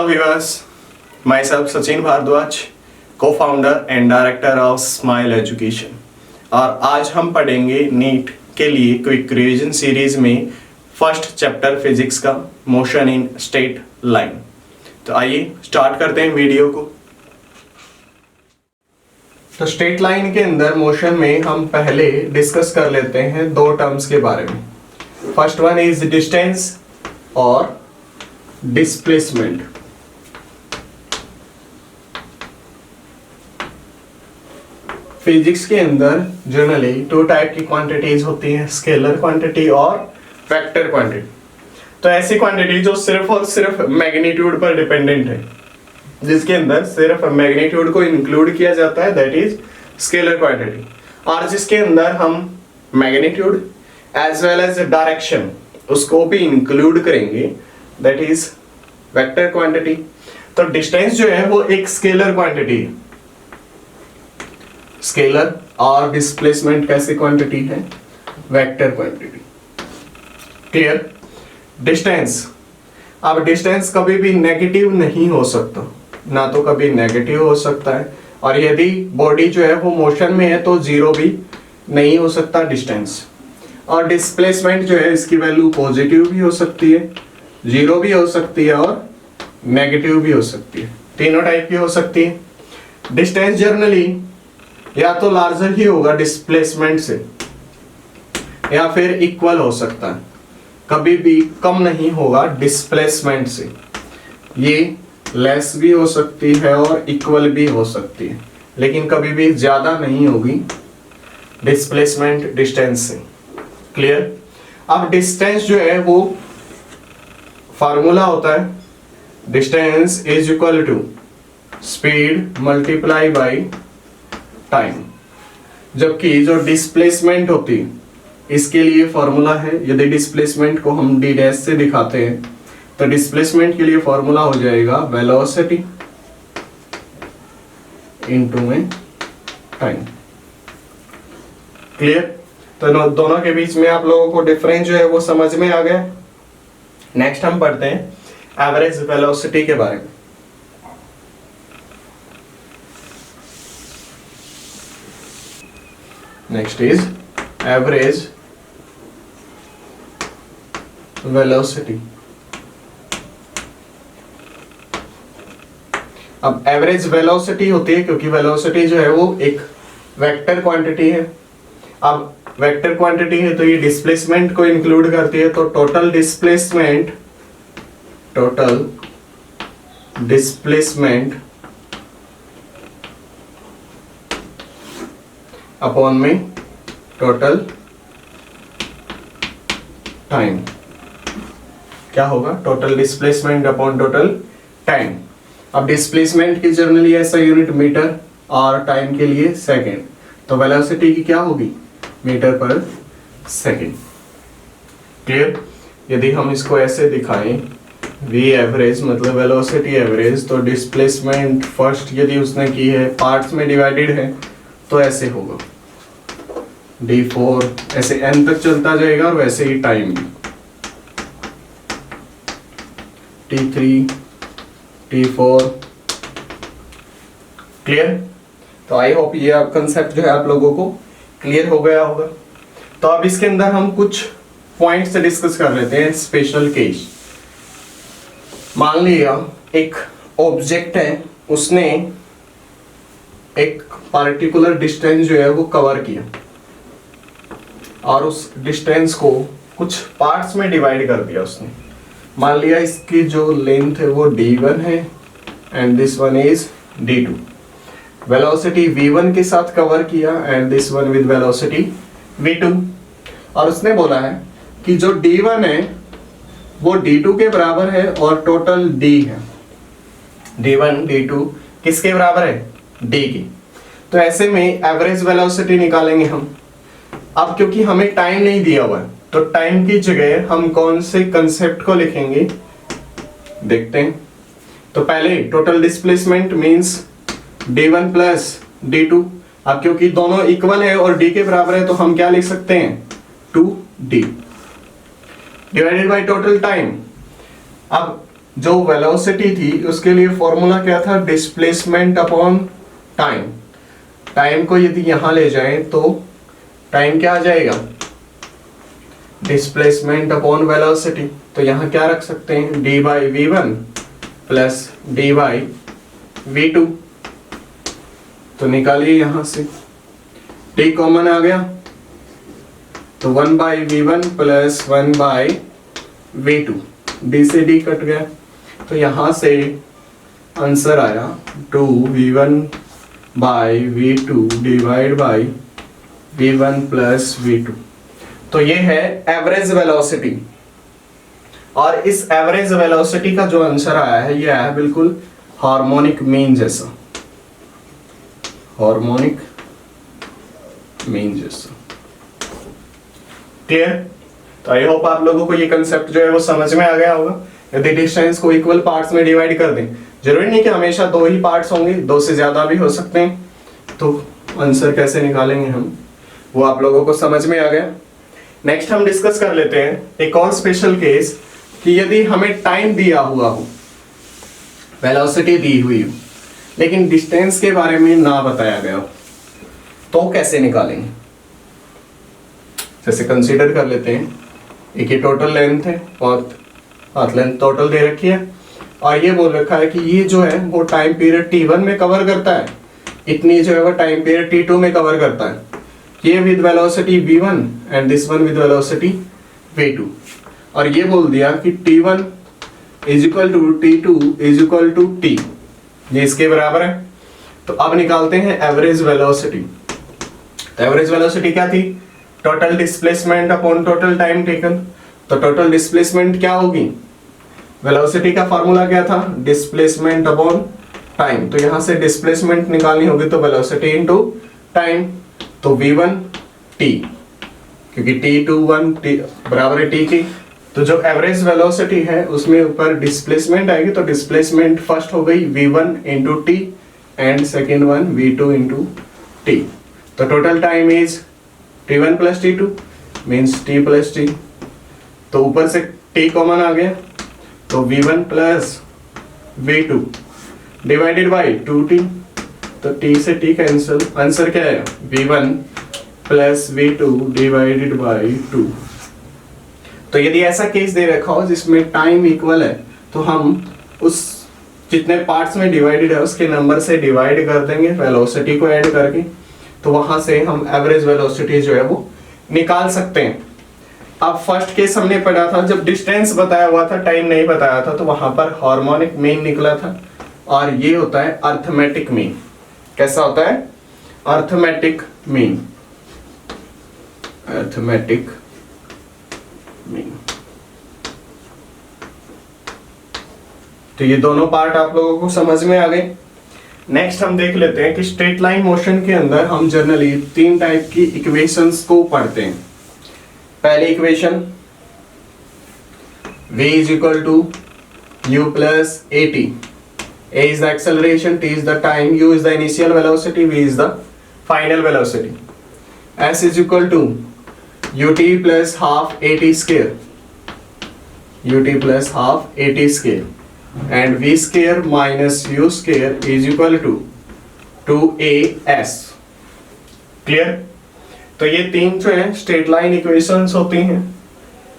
Hello viewers, myself Sachin Bhardwaj, co-founder and director of Smile Education। और आज हम पढ़ेंगे नीट के लिए क्विक रिवीजन सीरीज में फर्स्ट चैप्टर फिजिक्स का मोशन इन स्ट्रेट लाइन। तो आइए स्टार्ट करते हैं वीडियो को। तो स्ट्रेट लाइन के अंदर मोशन में हम पहले डिस्कस कर लेते हैं दो टर्म्स के बारे में। फर्स्ट वन इज डिस्टेंस और डिस्प्लेसमेंट। फिजिक्स के अंदर जनरली टू टाइप की क्वांटिटीज होती हैं, स्केलर क्वांटिटी और वेक्टर क्वांटिटी। तो ऐसी क्वांटिटी जो सिर्फ और सिर्फ मैग्नीट्यूड पर डिपेंडेंट है, जिसके अंदर सिर्फ मैग्नीट्यूड को इंक्लूड किया जाता है, दैट इज स्केलर क्वांटिटी। और जिसके अंदर हम magnitude as well as direction उसको भी इंक्लूड करेंगे, दैट इज वेक्टर क्वांटिटी। तो डिस्टेंस जो है वो एक स्केलर क्वांटिटी है। स्केलर और डिस्प्लेसमेंट कैसी क्वांटिटी है? Vector quantity. क्लियर? डिस्टेंस, अब डिस्टेंस कभी भी नेगेटिव नहीं हो सकता, ना तो कभी नेगेटिव हो सकता है, और यदि बॉडी जो है वो मोशन में है तो जीरो भी नहीं हो सकता डिस्टेंस। और डिस्प्लेसमेंट जो है इसकी वैल्यू पॉजिटिव भी हो सकती है, जीरो भी हो सकती है और नेगेटिव भी हो सकती है, तीनों टाइप की हो सकती है। डिस्टेंस जर्नली या तो लार्जर ही होगा डिस्प्लेसमेंट से, या फिर इक्वल हो सकता है, कभी भी कम नहीं होगा डिस्प्लेसमेंट से। ये लेस भी हो सकती है और इक्वल भी हो सकती है, लेकिन कभी भी ज्यादा नहीं होगी डिस्प्लेसमेंट डिस्टेंस से। क्लियर? अब डिस्टेंस जो है वो फार्मूला होता है, distance is equal to speed multiply by time. जबकि जो डिस्प्लेसमेंट होती है इसके लिए फॉर्मूला है, यदि डिस्प्लेसमेंट को हम डी डैश से दिखाते हैं तो डिस्प्लेसमेंट के लिए फॉर्मूला हो जाएगा वेलोसिटी इनटू में टाइम। क्लियर? तो दोनों के बीच में आप लोगों को डिफरेंस जो है वो समझ में आ गया। नेक्स्ट हम पढ़ते हैं एवरेज वेलोसिटी के बारे में। Next is average velocity. अब एवरेज वेलोसिटी होती है क्योंकि वेलोसिटी जो है वो एक वेक्टर क्वांटिटी है। अब वेक्टर क्वांटिटी है तो ये डिस्प्लेसमेंट को इंक्लूड करती है, तो टोटल डिस्प्लेसमेंट अपॉन में टोटल टाइम क्या होगा? Total displacement upon total time. अब डिस्प्लेसमेंट की जनरली ऐसा यूनिट मीटर और टाइम के लिए सेकंड, तो वेलोसिटी की क्या होगी? मीटर पर सेकंड। क्लियर? यदि हम इसको ऐसे दिखाएं v एवरेज मतलब वेलोसिटी एवरेज, तो डिस्प्लेसमेंट फर्स्ट यदि उसने की है पार्ट्स में डिवाइडेड है तो ऐसे होगा d4, ऐसे n तक चलता जाएगा, और वैसे ही टाइम भी t3 t4। क्लियर? तो आई होप ये आप कंसेप्ट जो है आप लोगों को क्लियर हो गया होगा। तो अब इसके अंदर हम कुछ पॉइंट्स डिस्कस कर लेते हैं। स्पेशल केस, मान लिया एक ऑब्जेक्ट है, उसने एक पार्टिकुलर डिस्टेंस जो है वो कवर किया और उस डिस्टेंस को कुछ पार्ट्स में डिवाइड कर दिया उसने। मान लिया इसकी जो लेंथ है वो d1 है and this one is d2। Velocity v1 के साथ कवर किया and this one with velocity v2। और उसने बोला है कि जो d1 है वो d2 के बराबर है और टोटल d है। d1 d2 किसके बराबर है? d की। तो ऐसे में एवरेज वेलोसिटी निकालेंगे हम। अब क्योंकि हमें टाइम नहीं दिया हुआ है तो टाइम की जगह हम कौन से कंसेप्ट को लिखेंगे देखते हैं। तो पहले total displacement means d1 plus d2। अब क्योंकि दोनों इक्वल है और d के बराबर है तो हम क्या लिख सकते हैं? 2d divided by total time. अब जो वेलोसिटी थी उसके लिए फॉर्मूला क्या था, डिस्प्लेसमेंट अपॉन टाइम। टाइम को यदि यहां ले जाएं तो टाइम क्या आ जाएगा, डिस्प्लेसमेंट अपॉन वेलोसिटी। तो यहां क्या रख सकते हैं, D by V one plus D by V two. तो निकालिए यहां से, टी कॉमन आ गया तो 1 by V one plus 1 by V two, D से डी कट गया। तो यहां से आंसर आया 2v1 by V two divide by v1 plus v2। तो ये है एवरेज वेलोसिटी, और इस एवरेज वेलोसिटी का जो आंसर आया है ये आया बिल्कुल हार्मोनिक मीन जैसा, हार्मोनिक मीन जैसा। क्लियर? तो आई होप आप लोगों को ये कंसेप्ट जो है वो समझ में आ गया होगा। यदि डिस्टेंस को इक्वल पार्ट्स में डिवाइड कर दें, जरूरी नहीं कि हमेशा दो ही पार्ट्स होंगे, दो से ज्यादा भी हो सकते हैं, तो आंसर कैसे निकालेंगे हम, वो आप लोगों को समझ में आ गया। नेक्स्ट हम डिस्कस कर लेते हैं एक और स्पेशल केस कि यदि हमें टाइम दिया हुआ हो, वेलोसिटी दी हुई हो, लेकिन डिस्टेंस के बारे में ना बताया गया हो, तो कैसे निकालेंगे। जैसे कंसीडर कर लेते हैं एक ये टोटल लेंथ है और पाथ लेंथ टोटल दे रखी है, और ये बोल रखा है कि ये जो है वो टाइम पीरियड t1 में कवर करता है, इतनी जो है वो टाइम पीरियड t2 में कवर करता है, ये with velocity v1 and this one with velocity v2। और ये बोल दिया कि t1 is equal to t2 is equal to t, ये इसके बराबर है। तो अब निकालते हैं एवरेज वेलोसिटी। तो एवरेज वेलोसिटी क्या थी, total displacement upon total time taken. तो टोटल डिस्प्लेसमेंट क्या होगी, वेलोसिटी का फार्मूला क्या था, डिस्प्लेसमेंट अपॉन टाइम। तो यहां से डिस्प्लेसमेंट निकालनी होगी तो वेलोसिटी इनटू टाइम, तो v1 t, क्योंकि t21 t बराबर है t की। तो जो एवरेज वेलोसिटी है उसमें ऊपर डिस्प्लेसमेंट आएगी, तो डिस्प्लेसमेंट फर्स्ट हो गई v1 into t and second one v2 into t. तो total time is t1 plus t2 means t plus t। तो ऊपर से t कॉमन आ गया तो v1 plus v2 divided by 2t, तो t से t कैंसिल, आंसर क्या है v1 plus v2 divided by 2। तो यदि ऐसा केस दे रखा हो जिसमें टाइम इक्वल है, तो हम उस जितने पार्ट्स में डिवाइडेड है उसके नंबर से डिवाइड कर देंगे वेलोसिटी को ऐड करके, तो वहां से हम एवरेज वेलोसिटी जो है वो निकाल सकते हैं। अब फर्स्ट केस हमने पढ़ा था जब डिस्टेंस बताया हुआ था, टाइम नहीं बताया था, तो वहां पर हार्मोनिक मीन निकला था, और ये होता है अर्थमेटिक मीन। कैसा होता है, अर्थमेटिक मीन, अर्थमेटिक मीन। तो ये दोनों पार्ट आप लोगों को समझ में आ गए। नेक्स्ट हम देख लेते हैं कि स्ट्रेट लाइन मोशन के अंदर हम जनरली तीन टाइप की इक्वेशंस को पढ़ते हैं। पहली equation v is equal to u plus at, a is the acceleration, t is the time, u is the initial velocity, v is the final velocity। s is equal to ut plus half at square, ut plus half at square, and v square minus u square is equal to 2as। Clear? तो ये तीन जो है straight line equations होती हैं।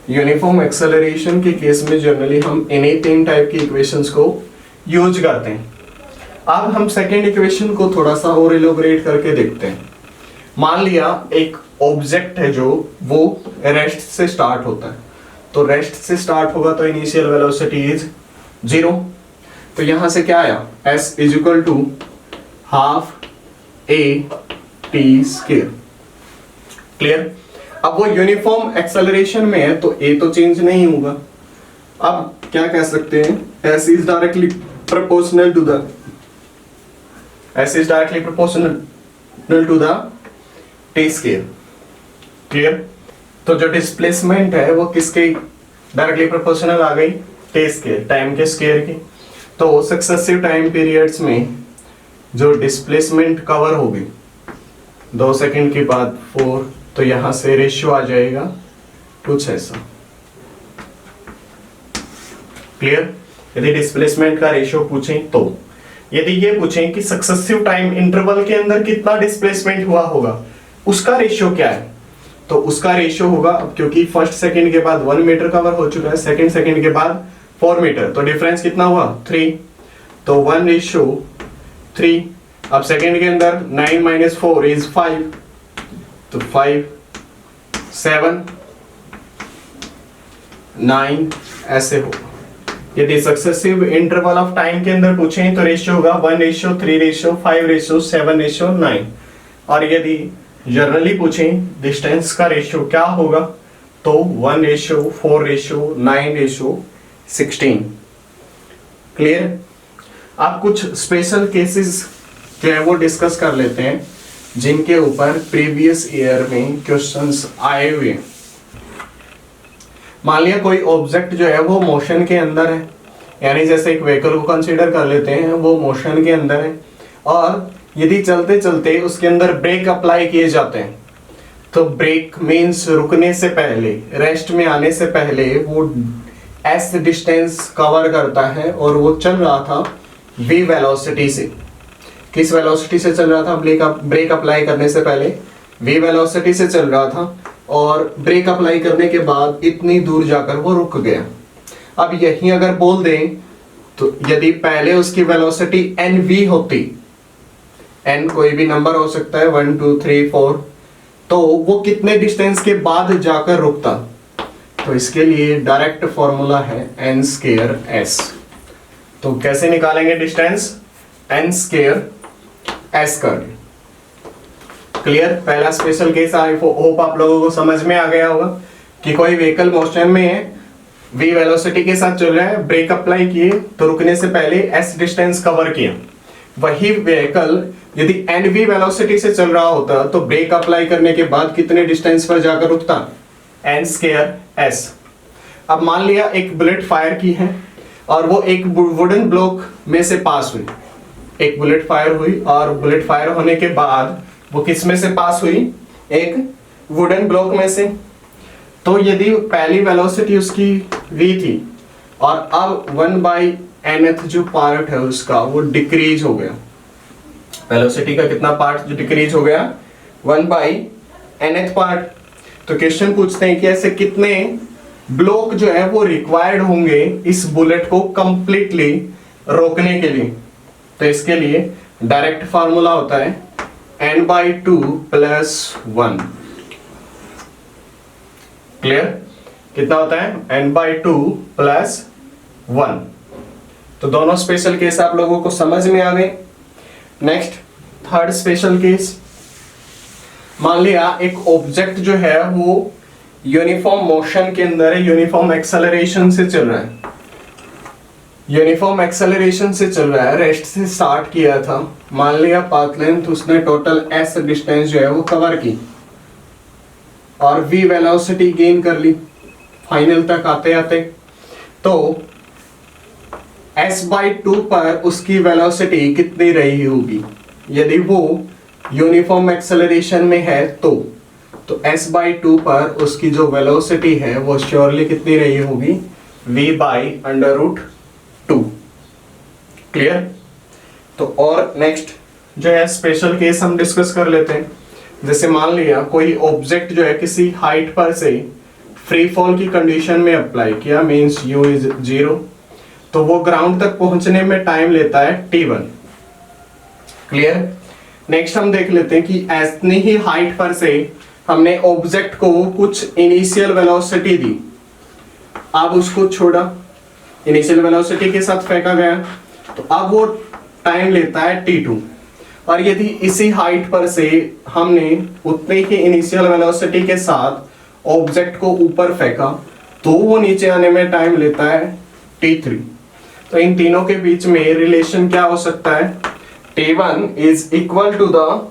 Uniform acceleration के case में generally हम इन्हीं तीन टाइप की इक्वेशंस को यूज करते हैं। अब हम सेकेंड इक्वेशन को थोड़ा सा और इलोबरेट करके देखते हैं। मान लिया एक ऑब्जेक्ट है जो वो रेस्ट से स्टार्ट होता है, तो रेस्ट से स्टार्ट होगा तो इनिशियल वेलोसिटी इज 0। तो यहां से क्या आया, s is equal to half a t square. Clear? अब वो यूनिफॉर्म एक्सेलरेशन में है तो a तो चेंज नहीं होगा। अब क्या कह सकते हैं, s is directly proportional to the, s is directly proportional to the t square. Clear? तो जो डिस्प्लेसमेंट है वो किसके डायरेक्टली प्रोपोर्शनल आ गई, t स्क्वायर, टाइम के स्क्वायर की। तो सक्सेसिव टाइम पीरियड्स में जो डिस्प्लेसमेंट कवर होगी 2 सेकंड के बाद 4, तो यहां से रेशियो आ जाएगा कुछ ऐसा। क्लियर? यदि डिस्प्लेसमेंट का रेशियो पूछें तो यदि ये पूछें कि सक्सेसिव टाइम इंटरवल के अंदर कितना डिस्प्लेसमेंट हुआ होगा, उसका रेशियो क्या है, तो उसका रेशियो होगा, अब क्योंकि फर्स्ट सेकंड के बाद 1 मीटर कवर हो चुका है, सेकंड सेकंड के बाद 4 मीटर, तो डिफरेंस कितना हुआ 3, तो 1:3। अब सेकंड के अंदर 9 - 4 = 5, तो 5 7 9 ऐसे होगा। यदि सक्सेसिव इंटरवल ऑफ टाइम के अंदर पूछें तो रेशियो होगा 1:3, 5:7, 9। और यदि जनरली पूछें डिस्टेंस का रेशियो क्या होगा तो 1:4, 9:16। क्लियर। आप कुछ स्पेशल केसेस जो है वो डिस्कस कर लेते हैं जिनके ऊपर प्रीवियस ईयर में क्वेश्चंस आए हुए हैं। मान लिया कोई ऑब्जेक्ट जो है वो मोशन के अंदर है, यानी जैसे एक व्हीकल को कंसीडर कर लेते हैं, वो मोशन के अंदर है और यदि चलते चलते उसके अंदर ब्रेक अप्लाई किए जाते हैं, तो ब्रेक मीन्स रुकने से पहले, रेस्ट में आने से पहले वो एस डिस्टेंस कवर करता है और वो चल रहा था v वेलोसिटी से। किस वेलोसिटी से चल रहा था? ब्रेक अप्लाई करने से पहले v वेलोसिटी से चल रहा था और ब्रेक अप्लाई करने के बाद इतनी दूर जाकर वो रुक गया। अब यही अगर बोल दें तो यदि पहले उसकी वेलोसिटी nv होती, n कोई भी नंबर हो सकता है 1 2 3 4, तो वो कितने डिस्टेंस के बाद जाकर रुकता? तो इसके लिए डायरेक्ट फॉर्मूला है n²s। तो कैसे निकालेंगे डिस्टेंस? n²s करके। क्लियर। पहला स्पेशल केस आई होप आप लोगों को समझ में आ गया होगा कि कोई व्हीकल मोशन में है, v वेलोसिटी के साथ चल रहा है, ब्रेक अप्लाई किए तो रुकने से पहले s डिस्टेंस कवर किया। वही व्हीकल यदि nv वेलोसिटी से चल रहा होता तो ब्रेक अप्लाई करने के बाद कितने डिस्टेंस पर जाकर रुकता? n²s। अब मान लिया एक बुलेट फायर की है और वो एक वुडन ब्लॉक में से पास हुई। एक बुलेट फायर हुई और बुलेट फायर होने के बाद वो किस में से पास हुई? एक वुडन ब्लॉक में से। तो यदि पहली वेलोसिटी उसकी v थी और अब 1/nth जो पार्ट है उसका वो डिक्रीज हो गया। वेलोसिटी का कितना पार्ट जो डिक्रीज हो गया? 1/nth part. तो क्वेश्चन पूछते हैं कि ऐसे कितने ब्लॉक जो है वो रिक्वायर्ड होंगे इस बुलेट को कंप्लीटली रोकने के लिए? तो इसके लिए डायरेक्ट फार्मूला होता है n/2 + 1। क्लियर। कितना होता है? n/2 + 1। तो दोनों स्पेशल केस आप लोगों को समझ में आ गए। नेक्स्ट थर्ड स्पेशल केस, मान लिया एक ऑब्जेक्ट जो है वो यूनिफॉर्म मोशन के अंदर है, यूनिफॉर्म एक्सेलरेशन से चल रहा है। यूनिफॉर्म एक्सेलरेशन से चल रहा है, रेस्ट से स्टार्ट किया था। मान लिया पाथ लेंथ उसने टोटल s डिस्टेंस जो है वो कवर की और v वेलोसिटी गेन कर ली फाइनल तक आते आते। तो s/2 पर उसकी वेलोसिटी कितनी रही होगी? यदि वो यूनिफॉर्म एक्सेलरेशन में है तो s/2 पर उसकी जो वेलोसिटी है वो श्योरली कितनी रही होगी? v/√2। क्लियर। तो और नेक्स्ट जो है स्पेशल केस हम डिस्कस कर लेते हैं। जैसे मान लिया कोई ऑब्जेक्ट जो है किसी हाइट पर से फ्री फॉल की कंडीशन में अप्लाई किया, मींस u = 0, तो वो ग्राउंड तक पहुंचने में टाइम लेता है t1। क्लियर। नेक्स्ट हम देख लेते हैं कि इतनी ही हाइट पर से हमने ऑब्जेक्ट को कुछ इनिशियल वेलोसिटी दी, अब उसको छोड़ा, इनिशियल वेलोसिटी के साथ फेंका गया, तो अब वो टाइम लेता है t2। और यदि इसी हाइट पर से हमने उतने ही इनिशियल वेलोसिटी के साथ ऑब्जेक्ट को ऊपर फेंका तो वो नीचे आने में टाइम लेता है t3। तो इन तीनों के बीच में रिलेशन क्या हो सकता है? t1 is equal to the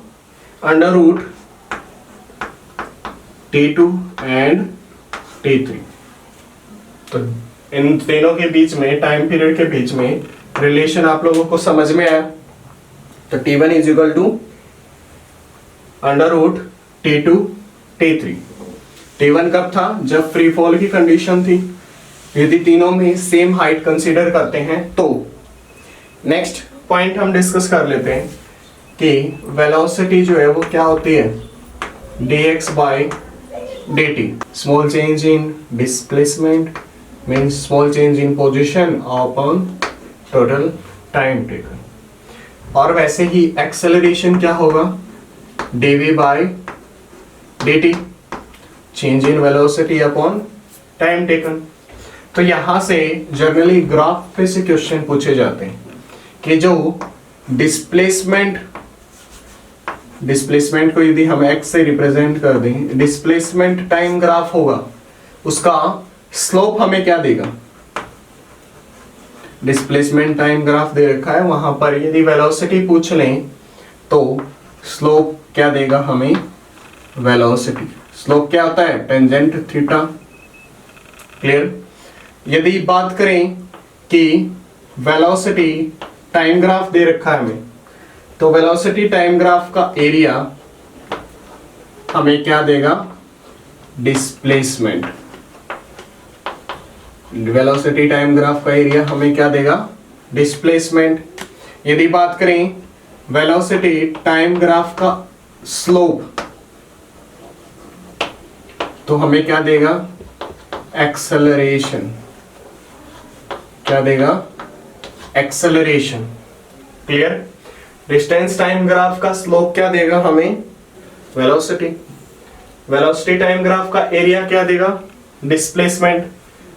√ t2 and t3। तो इन तीनों के बीच में, टाइम पीरियड के बीच में रिलेशन आप लोगों को समझ में आया। तो t1 is equal to √ t2 t3। t1 कब था? जब फ्री फॉल की कंडीशन थी। यदि तीनों में सेम हाइट कंसीडर करते हैं तो नेक्स्ट पॉइंट हम डिस्कस कर लेते हैं कि वेलोसिटी जो है वो क्या होती है, dx by dt. Small change in displacement means small change in position upon total time taken. और वैसे ही एक्सेलरेशन क्या होगा, dv by dt, change in velocity upon time taken. तो यहां से जनरली ग्राफ पे से क्वेश्चन पूछे जाते हैं कि जो डिस्प्लेसमेंट को यदि हम x से रिप्रेजेंट कर दें, डिस्प्लेसमेंट टाइम ग्राफ होगा, उसका स्लोप हमें क्या देगा, डिस्प्लेसमेंट टाइम ग्राफ दे रखा है, वहां पर यदि वेलोसिटी पूछ लें तो स्लोप क्या देगा हमें, वेलोसिटी स्लोप क्या होता है, टेंजेंट थीटा. क्लियर. यदि बात करें कि वेलोसिटी टाइम ग्राफ दे रखा है हमें, तो वेलोसिटी टाइम ग्राफ का एरिया हमें क्या देगा, डिस्प्लेसमेंट. वेलोसिटी टाइम ग्राफ का एरिया हमें क्या देगा, डिस्प्लेसमेंट. यदि बात करें वेलोसिटी टाइम ग्राफ का स्लोप, तो हमें क्या देगा, एक्सेलरेशन. क्या देगा, acceleration. Clear. Distance time graph का स्लोप क्या देगा हमें, वेलोसिटी. वेलोसिटी टाइम ग्राफ का एरिया क्या देगा, डिस्प्लेसमेंट.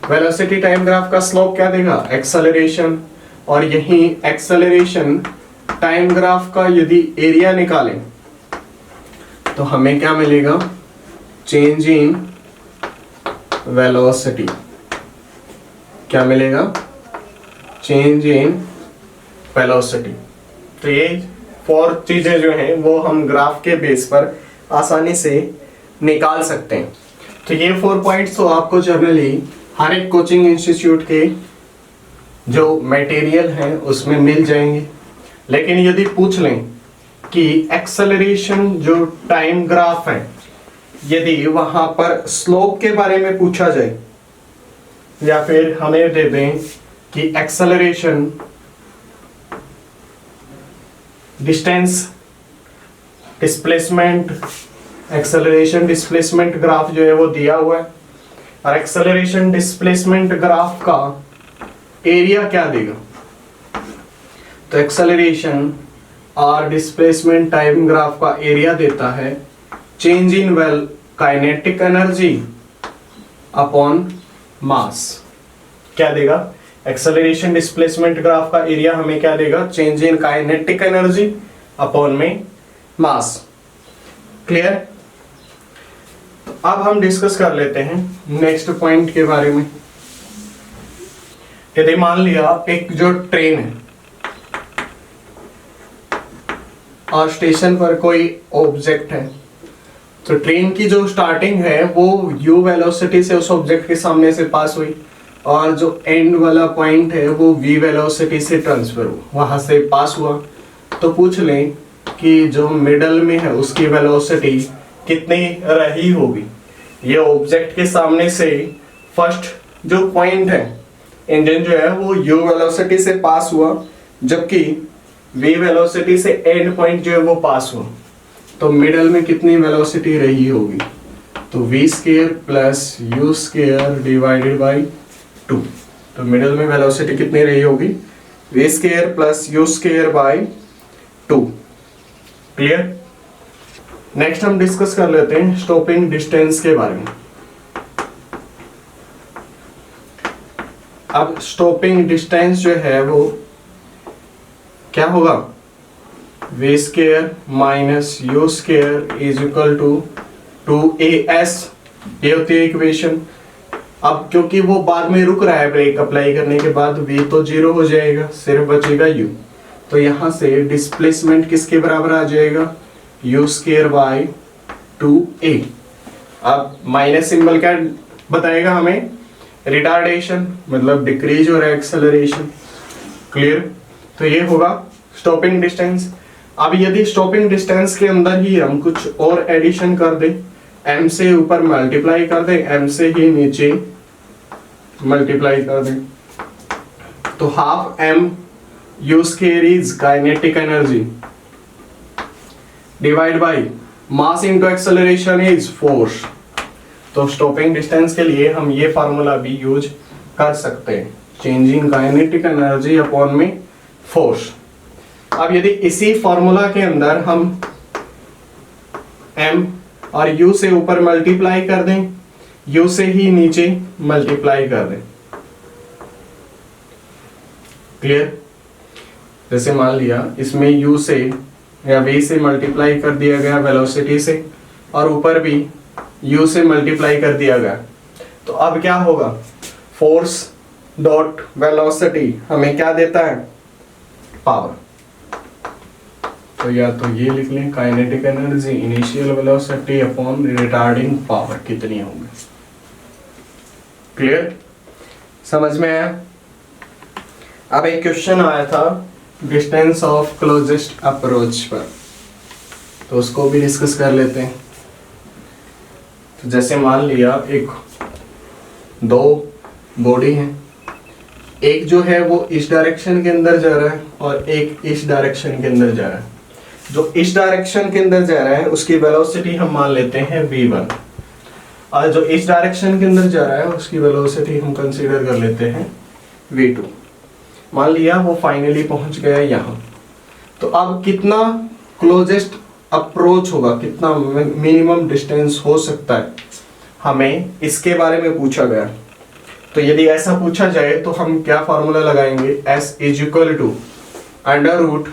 वेलोसिटी टाइम ग्राफ का स्लोप क्या देगा, एक्सेलरेशन. और यही एक्सेलरेशन टाइम ग्राफ का यदि एरिया निकालें तो हमें क्या मिलेगा, चेंज इन वेलोसिटी. क्या मिलेगा, चेंज इन वेलोसिटी. तो ये 4 चीजें जो हैं वो हम ग्राफ के बेस पर आसानी से निकाल सकते हैं. तो ये 4 पॉइंट्स तो आपको जनरली हर एक कोचिंग इंस्टीट्यूट के जो मटेरियल है उसमें मिल जाएंगे. लेकिन यदि पूछ लें कि एक्सेलरेशन जो टाइम ग्राफ है, यदि वहां पर स्लोप के बारे में पूछा जाए, या फिर हमें दे दें कि acceleration distance displacement, acceleration displacement graph जो है वो दिया हुआ है, और एक्सेलरेशन डिस्प्लेसमेंट ग्राफ का एरिया क्या देगा, तो एक्सेलरेशन और डिस्प्लेसमेंट टाइम ग्राफ का एरिया देता है change in well kinetic energy upon mass. क्या देगा, एक्सेलरेशन डिस्प्लेसमेंट ग्राफ का एरिया हमें क्या देगा, change in kinetic energy upon में मास. क्लियर. तो अब हम डिस्कस कर लेते हैं नेक्स्ट पॉइंट के बारे में. यदि मान लिया एक जो ट्रेन है और स्टेशन पर कोई ऑब्जेक्ट है, तो ट्रेन की जो स्टार्टिंग है वो u वेलोसिटी से उस ऑब्जेक्ट के सामने से पास हुई, और जो एंड वाला पॉइंट है वो v वेलोसिटी से ट्रांसफर हुआ, वहां से पास हुआ. तो पूछ लें कि जो मिडल में है उसकी वेलोसिटी कितनी रही होगी. ये ऑब्जेक्ट के सामने से फर्स्ट जो पॉइंट है, इंजन जो है वो u वेलोसिटी से पास हुआ, जबकि v वेलोसिटी से एंड पॉइंट जो है वो पास हुआ. तो मिडल में कितनी वेलोसिटी रही होगी, तो v square plus u square divided by 2. तो मिडल में वेलोसिटी कितनी रही होगी, v square plus u square by 2. Clear. Next हम डिस्कस कर लेते हैं स्टॉपिंग डिस्टेंस के बारे में. अब स्टॉपिंग डिस्टेंस जो है वो क्या होगा, v square minus u square is equal to 2as. ये होती है इक्वेशन. अब क्योंकि वो बाद में रुक रहा है, ब्रेक अप्लाई करने के बाद v तो 0 हो जाएगा, सिर्फ बचेगा u. तो यहां से डिस्प्लेसमेंट किसके बराबर आ जाएगा, u स्क्वायर बाई 2a. अब माइनस सिंबल क्या बताएगा हमें, रिटार्डेशन, मतलब डिक्रीज हो रहा है एक्सेलरेशन. क्लियर. तो ये होगा स्टॉपिंग डिस्टेंस. अब यदि स्टॉपिंग डिस्टेंस के अंदर ही हम कुछ और एडिशन कर दें, m से ऊपर मल्टीप्लाई कर दें, m से ही नीचे मल्टीप्लाई कर दें तो half m u square is kinetic energy divide by mass into acceleration is force. तो स्टॉपिंग डिस्टेंस के लिए हम ये फार्मूला भी यूज कर सकते हैं, चेंजिंग काइनेटिक एनर्जी अपॉन में फोर्स। अब यदि इसी फार्मूला के अंदर हम m और u से ऊपर मल्टीप्लाई कर दें, u से ही नीचे मल्टीप्लाई कर दें, क्लियर। जैसे मान लिया इसमें u से या v से मल्टीप्लाई कर दिया गया वेलोसिटी से, और ऊपर भी u से मल्टीप्लाई कर दिया गया, तो अब क्या होगा, फोर्स डॉट वेलोसिटी हमें क्या देता है, पावर। तो या तो ये लिख लें, kinetic energy initial velocity upon retarding power कितनी होगी। क्लियर, समझ में आया। अब एक क्वेश्चन आया था डिस्टेंस ऑफ क्लोजेस्ट अप्रोच पर, तो उसको भी डिस्कस कर लेते हैं। तो जैसे मान लिया एक दो बॉडी है, एक जो है वो इस डायरेक्शन के अंदर जा रहा है और एक इस डायरेक्शन के अंदर जा रहा है। जो इस डायरेक्शन के अंदर जा रहा है उसकी वेलोसिटी हम मान लेते हैं v1, और जो इस डायरेक्शन के अंदर जा रहा है उसकी वेलोसिटी हम कंसीडर कर लेते हैं v2। मान लिया वो फाइनली पहुंच गया यहाँ। तो अब कितना क्लोजेस्ट अप्रोच होगा, कितना मिनिमम डिस्टेंस हो सकता है, हमें इसके बारे में पूछा गया। तो यदि ऐसा पूछा जाए तो हम क्या फॉर्मूला लगाएंगे, s is equal to under root,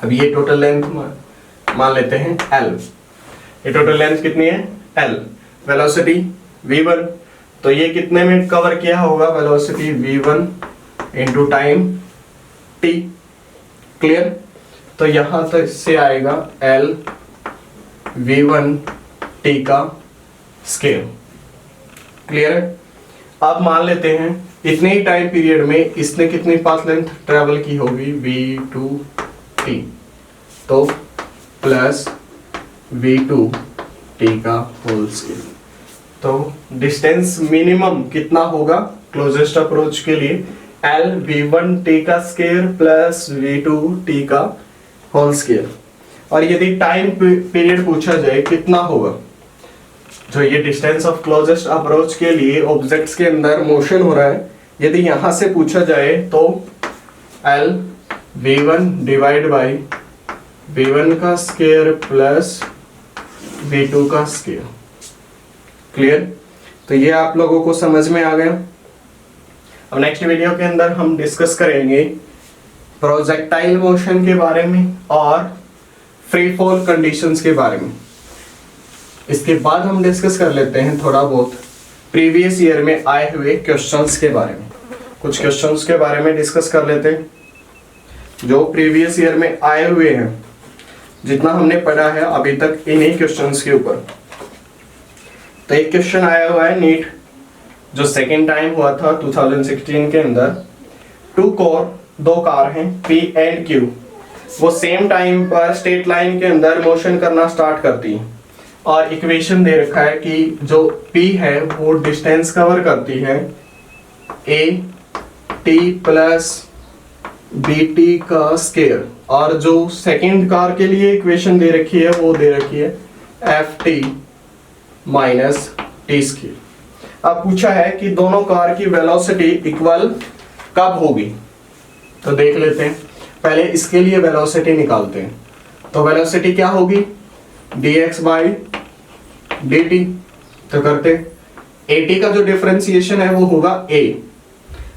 अब ये टोटल लेंथ मान लेते हैं l, ये टोटल लेंथ कितनी है l, वेलोसिटी v1, तो ये कितने में कवर किया होगा, velocity v1 into time t। Clear, तो यहां तक से आएगा l v1 t का स्केल। क्लियर है। अब मान लेते हैं इतने ही टाइम पीरियड में इसने कितनी पाथ लेंथ ट्रेवल की होगी, v2 t, तो प्लस v2 t का होल स्केल। तो डिस्टेंस मिनिमम कितना होगा क्लोजेस्ट अप्रोच के लिए, l v1 t का स्केयर प्लस v2 t का होल स्केयर। और यदि टाइम पीरियड पूछा जाए कितना होगा, जो ये डिस्टेंस ऑफ क्लोजेस्ट अप्रोच के लिए ऑब्जेक्ट्स के अंदर मोशन हो रहा है, यदि यहां से पूछा जाए तो l v1 divide by v1 का स्केयर प्लस v2 का स्केयर। क्लियर, तो ये आप लोगों को समझ में आ गया। अब नेक्स्ट वीडियो के अंदर हम डिस्कस करेंगे प्रोजेक्टाइल मोशन के बारे में और फ्री फॉल कंडीशंस के बारे में। इसके बाद हम डिस्कस कर लेते हैं थोड़ा बहुत प्रीवियस ईयर में आए हुए क्वेश्चंस के बारे में। कुछ क्वेश्चंस के बारे में डिस्कस कर लेते हैं जो प्रीवियस ईयर में आए हुए हैं, जितना हमने पढ़ा है अभी तक इन्हीं क्वेश्चंस के ऊपर। तो एक क्वेश्चन आया हुआ है नीट, जो सेकेंड टाइम हुआ था 2016 के अंदर। दो कार हैं P एंड Q, वो सेम टाइम पर स्ट्रेट लाइन के अंदर मोशन करना स्टार्ट करती हैं, और इक्वेशन दे रखा है कि जो P है वो डिस्टेंस कवर करती है a t प्लस bt का स्केयर, और जो सेकेंड कार के लिए इक्वेशन दे रखी है वो दे रखी है ft माइनस टी स्केयर। अब पूछा है कि दोनों कार की वेलोसिटी इक्वल कब होगी, तो देख लेते हैं। पहले इसके लिए वेलोसिटी निकालते हैं। तो वेलोसिटी क्या होगी, dx बाई dt। तो करते at का जो डिफरेंशिएशन है वो होगा a,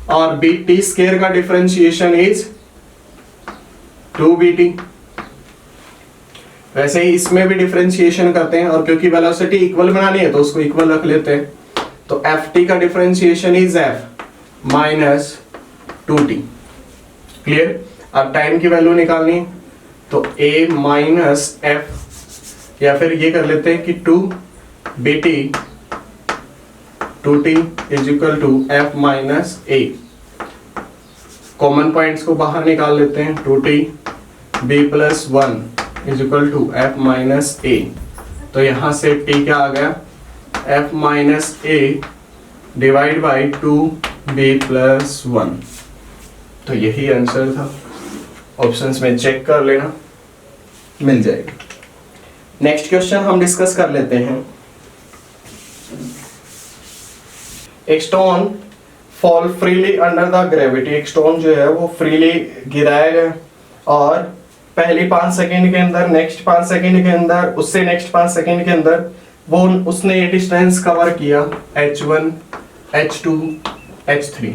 और bt स्केयर का डिफरेंशिएशन इज 2bt। वैसे ही इसमें भी डिफरेंशिएशन करते हैं, और क्योंकि वेलोसिटी इक्वल बनानी है तो उसको इक्वल रख लेते हैं। तो ft का differentiation is f minus 2t। Clear, अब टाइम की वैल्यू निकालनी, तो a माइनस f, या फिर ये कर लेते हैं कि 2bt 2t is equal to f minus a। Common points को बाहर निकाल लेते हैं, 2t b plus 1 is equal to f minus a। तो यहां से t क्या आ गया, f minus a divide by 2b+1। तो यही आंसर था, ऑप्शंस में चेक कर लेना, मिल जाएगा। नेक्स्ट क्वेश्चन हम डिस्कस कर लेते हैं। एक stone fall freely under the gravity, एक स्टोन जो है वो फ्रीली गिराया गया और पहली 5 सेकेंड के अंदर, नेक्स्ट 5 सेकेंड के अंदर, उससे नेक्स्ट 5 सेकेंड के अंदर वो उसने ये डिस्टेंस कवर किया h1, h2, h3।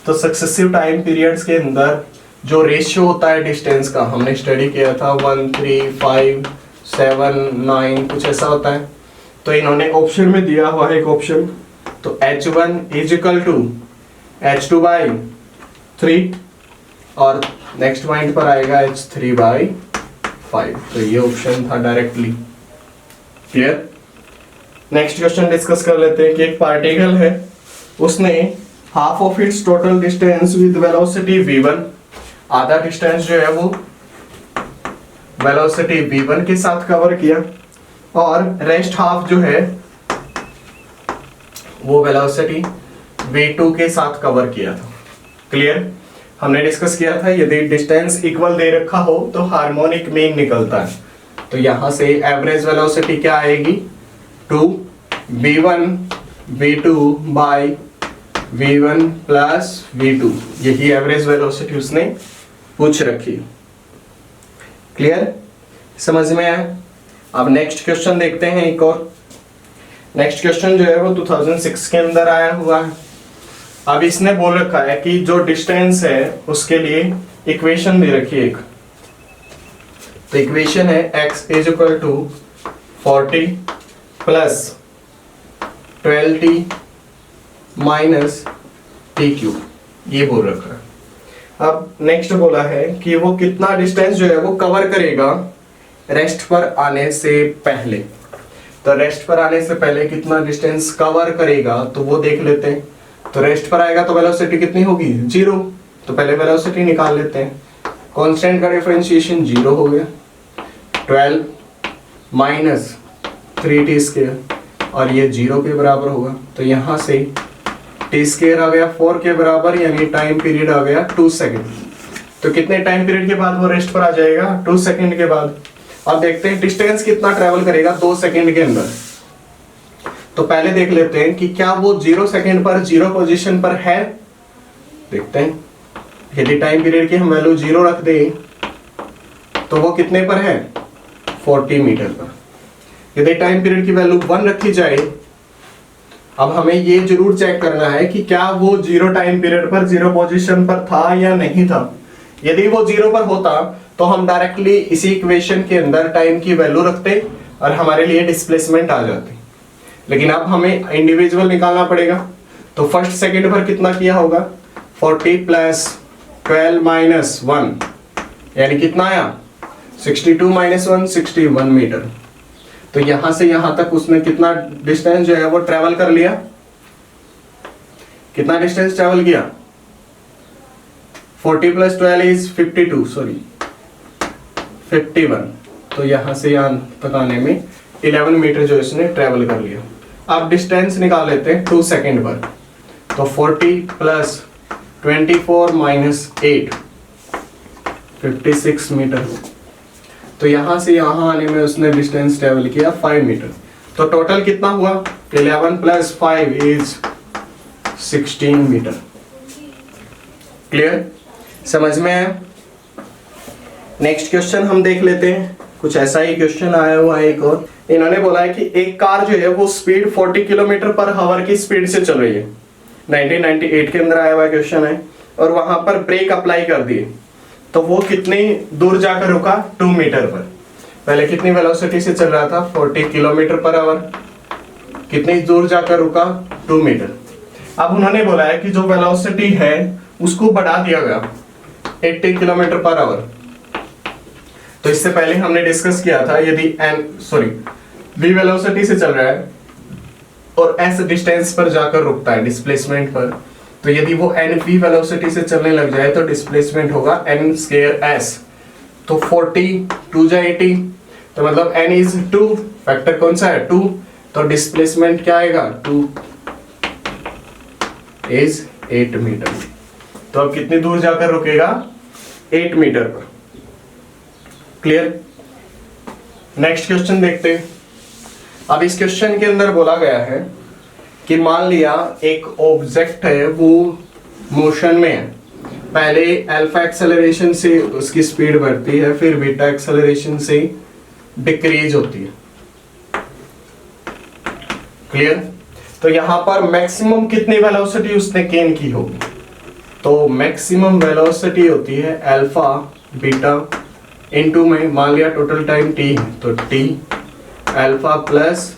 तो सक्सेसिव टाइम पीरियड्स के अंदर जो रेशियो होता है डिस्टेंस का, हमने स्टडी किया था 1, 3, 5, 7, 9 कुछ ऐसा होता है। तो इन्होंने ऑप्शन में दिया हुआ है एक ऑप्शन, तो h1 is equal to h2/3 और नेक्स्ट पॉइंट पर आएगा h3/5। तो ये ऑप्शन था directly. Clear. Next question discuss कर लेते हैं कि एक पार्टिकल है, उसने half of its total distance with velocity v1, आधा डिस्टेंस जो है वो वेलोसिटी v1 के साथ कवर किया और रेस्ट हाफ जो है वो वेलोसिटी v2 के साथ कवर किया था। क्लियर। हमने डिस्कस किया था यदि डिस्टेंस इक्वल दे रखा हो तो हार्मोनिक मीन निकलता है। तो यहां से एवरेज वेलोसिटी क्या आएगी, 2v1 v2 by v1 plus v2, यही एवरेज वेलोसिटी उसने पूछ रखी। क्लियर, समझ में आया। अब नेक्स्ट क्वेश्चन देखते हैं एक और। नेक्स्ट क्वेश्चन जो है वो 2006 के अंदर आया हुआ है। अब इसने बोल रखा है कि जो डिस्टेंस है उसके लिए इक्वेशन दे रखी है एक। तो इक्वेशन है x is equal to 40 plus 12t minus t3, ये बोल रखा है। अब नेक्स्ट बोला है कि वो कितना डिस्टेंस जो है वो कवर करेगा रेस्ट पर आने से पहले। तो रेस्ट पर आने से पहले कितना डिस्टेंस कवर करेगा तो वो देख लेते हैं। तो रेस्ट पर आएगा तो वेलोसिटी कितनी होगी, 0। तो पहले वेलोसिटी निकाल लेते हैं। कांस्टेंट का डिफरेंशिएशन 0 हो गया, 12 माइनस 3t² और ये 0 के बराबर होगा। तो यहाँ से t² आ गया 4 के बराबर, यानी टाइम पीरियड आ गया 2 सेकेंड। तो कितने टाइम पीरियड के बाद वो रेस्ट पर आ जाएगा, 2 सेकेंड के बाद। अब देखते हैं डिस्टेंस कितना ट्रेवल करेगा 2 सेकेंड के अंदर। तो पहले देख लेते हैं कि क्या वो 0 सेकेंड पर 0 पोजीशन पर है। देखते हैं, यदि टाइम पीरियड की हम वैल्यू 0 रख दें तो वो कितने पर है, 40 मीटर पर। यदि टाइम पीरियड की वैल्यू 1 रखी जाए, अब हमें ये जरूर चेक करना है कि क्या वो 0 टाइम पीरियड पर 0 पोजीशन पर था या नहीं था। यदि वो 0 पर होता तो हम डायरेक्टली इसी इक्वेशन के अंदर टाइम की वैल्यू रखते और हमारे लिए डिस्प्लेसमेंट आ जाती। लेकिन अब हमें इंडिविजुअल निकालना पड़ेगा। तो फर्स्ट सेकंड पर कितना किया होगा, 40 प्लस 12 माइनस 1, यानी कितना आया, 62 माइनस 1, 61 मीटर। तो यहां से यहां तक उसने कितना डिस्टेंस जो है वो ट्रेवल कर लिया। कितना डिस्टेंस ट्रेवल किया, 40 प्लस 12 इज 52, सॉरी 51। तो यहां से यहां तक आने में 11 मीटर जो इसने ट्रेवल कर लिया। अब डिस्टेंस निकाल लेते हैं 2 सेकेंड पर। तो 40 प्लस 24 माइनस 8, 56 मीटर। तो यहां से यहां आने में उसने डिस्टेंस ट्रेवल किया 5 मीटर। तो टोटल कितना हुआ, 11 प्लस 5 इज 16 मीटर। क्लियर, समझ में आया। नेक्स्ट क्वेश्चन हम देख लेते हैं। कुछ ऐसा ही क्वेश्चन आया हुआ है एक और। इन्होंने बोला है कि एक कार जो है वो स्पीड 40 किलोमीटर पर आवर की स्पीड से चल रही है। 1998 के अंदर आया हुआ क्वेश्चन है। और वहां पर ब्रेक अप्लाई कर दिए तो वो कितनी दूर जाकर रुका, 2 मीटर पर। पहले कितनी वेलोसिटी से चल रहा था, 40 किलोमीटर पर आवर। कितनी दूर जाकर रुका, 2 मीटर। अब उन्होंने बोला है कि जो वेलोसिटी है उसको बढ़ा दिया गया 80 किलोमीटर पर आवर। तो इससे पहले हमने डिस्कस किया था यदि v वेलोसिटी से चल रहा है और s डिस्टेंस पर जाकर रुकता है डिस्प्लेसमेंट पर, तो यदि वो nv वेलोसिटी से चलने लग जाए तो डिस्प्लेसमेंट होगा n²s। तो 40 2 जा 80, तो मतलब n इज 2, फैक्टर कौन सा है, 2। तो डिस्प्लेसमेंट क्या आएगा, 2। Is 8 metre. तो अब कितनी दूर जाकर रुकेगा? 8 मीटर पर। क्लियर? नेक्स्ट क्वेश्चन देखते हैं। अब इस क्वेश्चन के अंदर बोला गया है कि मान लिया एक ऑब्जेक्ट है, वो मोशन में है। पहले अल्फा एक्सेलरेशन से उसकी स्पीड बढ़ती है, फिर बीटा एक्सेलरेशन से डिक्रीज होती है। क्लियर? तो यहां पर मैक्सिमम कितनी वेलोसिटी उसने गेन की होगी? तो मैक्सिमम वेलोसिटी होती है अल्फा बीटा इनटू में, मान लिया टोटल टाइम t है तो t अल्फा प्लस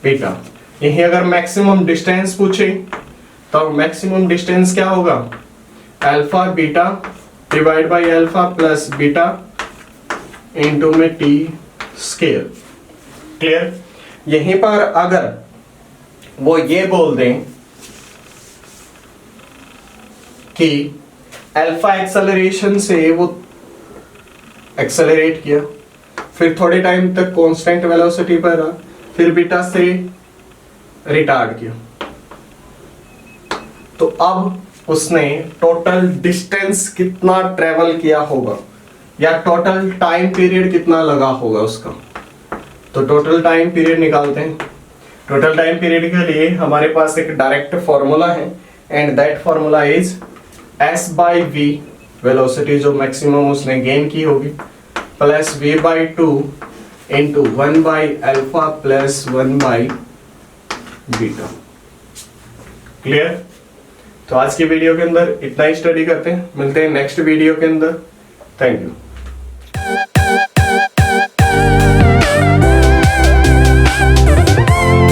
बीटा। यही अगर मैक्सिमम डिस्टेंस पूछे तो मैक्सिमम डिस्टेंस क्या होगा? Alpha beta divide by alpha plus beta into में t स्क्वायर। क्लियर? यहीं पर अगर वो ये बोल दें कि अल्फा एक्सेलरेशन से वो एक्सेलरेट किया, फिर थोड़े टाइम तक कांस्टेंट वेलोसिटी पर रहा, फिर बीटा से रिटार्ड किया, तो अब उसने टोटल डिस्टेंस कितना ट्रेवल किया होगा या टोटल टाइम पीरियड कितना लगा होगा उसका। तो टोटल टाइम पीरियड निकालते हैं। टोटल टाइम पीरियड के लिए हमारे पास एक डायरेक्ट फॉर्मूला है and that formula is s by V, velocity जो मैक्सिमम उसने गेन की होगी, plus v by 2 into 1 by alpha plus 1 by beta. Clear? तो आज की वीडियो के अंदर इतना ही स्टडी करते हैं, मिलते हैं नेक्स्ट वीडियो के अंदर। Thank you.